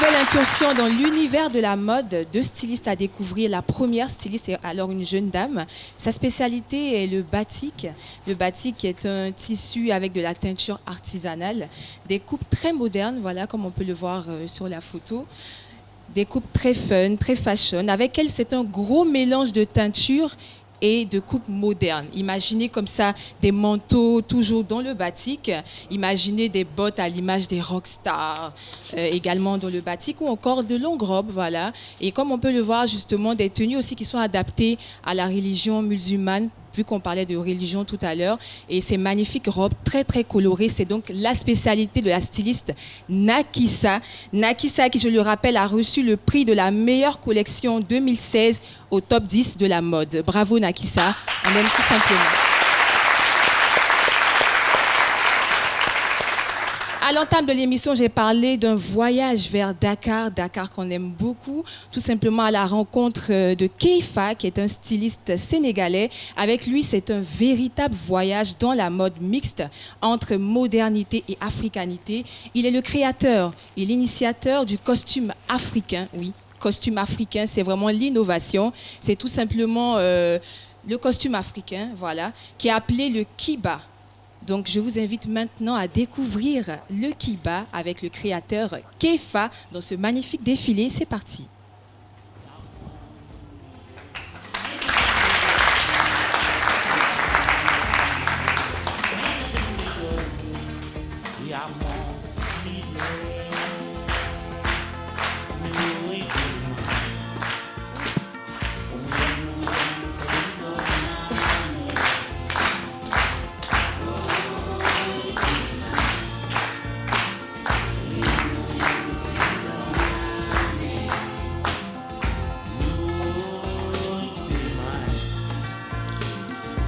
nouvelle incursion dans l'univers de la mode. Deux stylistes à découvrir. La première styliste est alors une jeune dame. Sa spécialité est le batik. Le batik est un tissu avec de la teinture artisanale. Des coupes très modernes, voilà, comme on peut le voir sur la photo. Des coupes très fun, très fashion. Avec elle, c'est un gros mélange de teinture et de coupes modernes. Imaginez comme ça des manteaux toujours dans le batik. Imaginez des bottes à l'image des rockstars également dans le batik ou encore de longues robes, voilà. Et comme on peut le voir justement, des tenues aussi qui sont adaptées à la religion musulmane, vu qu'on parlait de religion tout à l'heure. Et ces magnifiques robes très très colorées, c'est donc la spécialité de la styliste Nakissa. Nakissa qui, je le rappelle, a reçu le prix de la meilleure collection 2016 au top 10 de la mode. Bravo Nakissa, on aime tout simplement. À l'entame de l'émission, j'ai parlé d'un voyage vers Dakar, Dakar qu'on aime beaucoup, tout simplement à la rencontre de Keifa, qui est un styliste sénégalais. Avec lui, c'est un véritable voyage dans la mode mixte entre modernité et africanité. Il est le créateur et l'initiateur du costume africain, oui. Costume africain, c'est vraiment l'innovation. C'est tout simplement le costume africain, voilà, qui est appelé le kiba. Donc, je vous invite maintenant à découvrir le kiba avec le créateur Keifa dans ce magnifique défilé. C'est parti.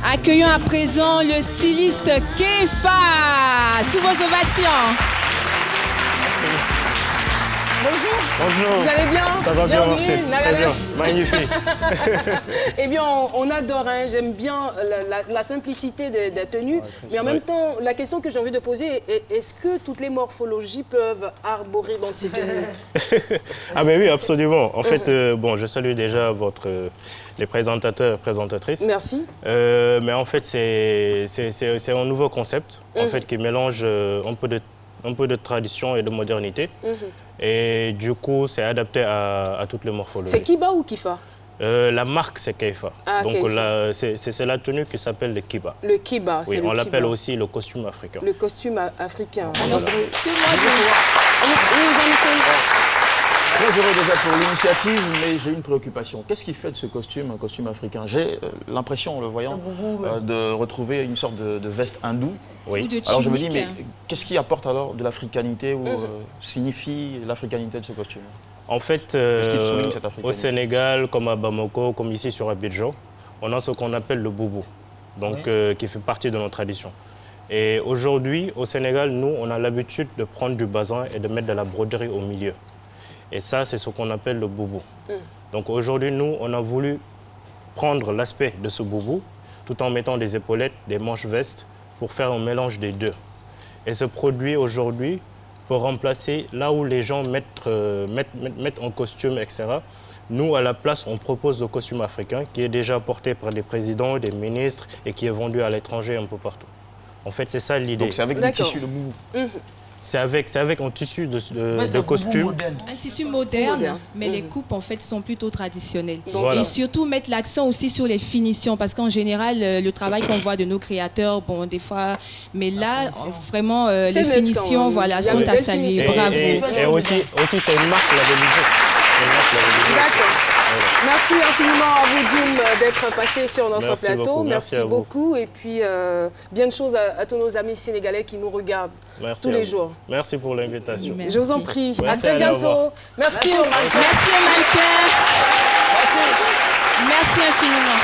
Accueillons à présent le styliste Keifa, sous vos ovations. Bonjour. Bonjour. Vous allez bien? Ça va bien, merci. Très bien, magnifique. Eh bien, on adore, hein. J'aime bien la simplicité des tenues. Mais en même temps, la question que j'ai envie de poser est, est-ce que toutes les morphologies peuvent arborer dans ces tenues? Ah ben oui, absolument. En fait, bon, je salue déjà les présentateurs et présentatrices. Merci. Mais en fait, c'est un nouveau concept en fait, qui mélange un peu de tradition et de modernité. Et du coup, c'est adapté à toutes les morphologies. C'est Kiba ou Kifa? La marque, c'est Keifa. Ah, donc, Keifa. c'est la tenue qui s'appelle le kiba. Le Kiba, c'est oui, le Kiba. on l'appelle aussi le costume africain. Le costume africain. Alors, Voilà. ce que moi, Oui, Jean-Michel. Très heureux déjà pour l'initiative, mais j'ai une préoccupation. Qu'est-ce qui fait de ce costume un costume africain? J'ai l'impression, en le voyant, de retrouver une sorte de veste hindoue. Oui. Ou de Alors je me dis, tunique. mais qu'est-ce qui apporte alors de l'africanité ou signifie l'africanité de ce costume? En fait, Qu'est-ce qui souligne cette africanité? au Sénégal, comme à Bamako, comme ici sur Abidjan, on a ce qu'on appelle le boubou, donc, qui fait partie de nos traditions. Et aujourd'hui, au Sénégal, nous, on a l'habitude de prendre du bazin et de mettre de la broderie au milieu. Et ça, c'est ce qu'on appelle le boubou. Donc aujourd'hui, nous, on a voulu prendre l'aspect de ce boubou, tout en mettant des épaulettes, des manches-vestes, pour faire un mélange des deux. Et ce produit, aujourd'hui, peut remplacer là où les gens mettent un costume, etc. Nous, à la place, on propose le costume africain qui est déjà porté par des présidents, des ministres et qui est vendu à l'étranger un peu partout. En fait, c'est ça l'idée. Donc c'est avec du tissu de boubou. C'est avec un tissu de costume. un tissu moderne, mais les coupes en fait sont plutôt traditionnelles. Voilà. Et surtout mettre l'accent aussi sur les finitions, parce qu'en général, le travail qu'on voit de nos créateurs, bon, des fois, mais là, vraiment, les net, finitions, quand même. voilà, Il y a sont de à belles saluer. finitions. Bravo. Et aussi c'est une marque labellisée. D'accord. Merci infiniment à vous, Djoum, d'être passé sur notre Merci plateau. beaucoup. Merci à vous. beaucoup. Et puis, bien de choses à tous nos amis sénégalais qui nous regardent Merci tous à les vous. jours. Merci pour l'invitation. Merci. Je vous en prie. Merci, à très allez, au revoir. bientôt. Merci au mannequin. Merci au mannequin. Merci infiniment.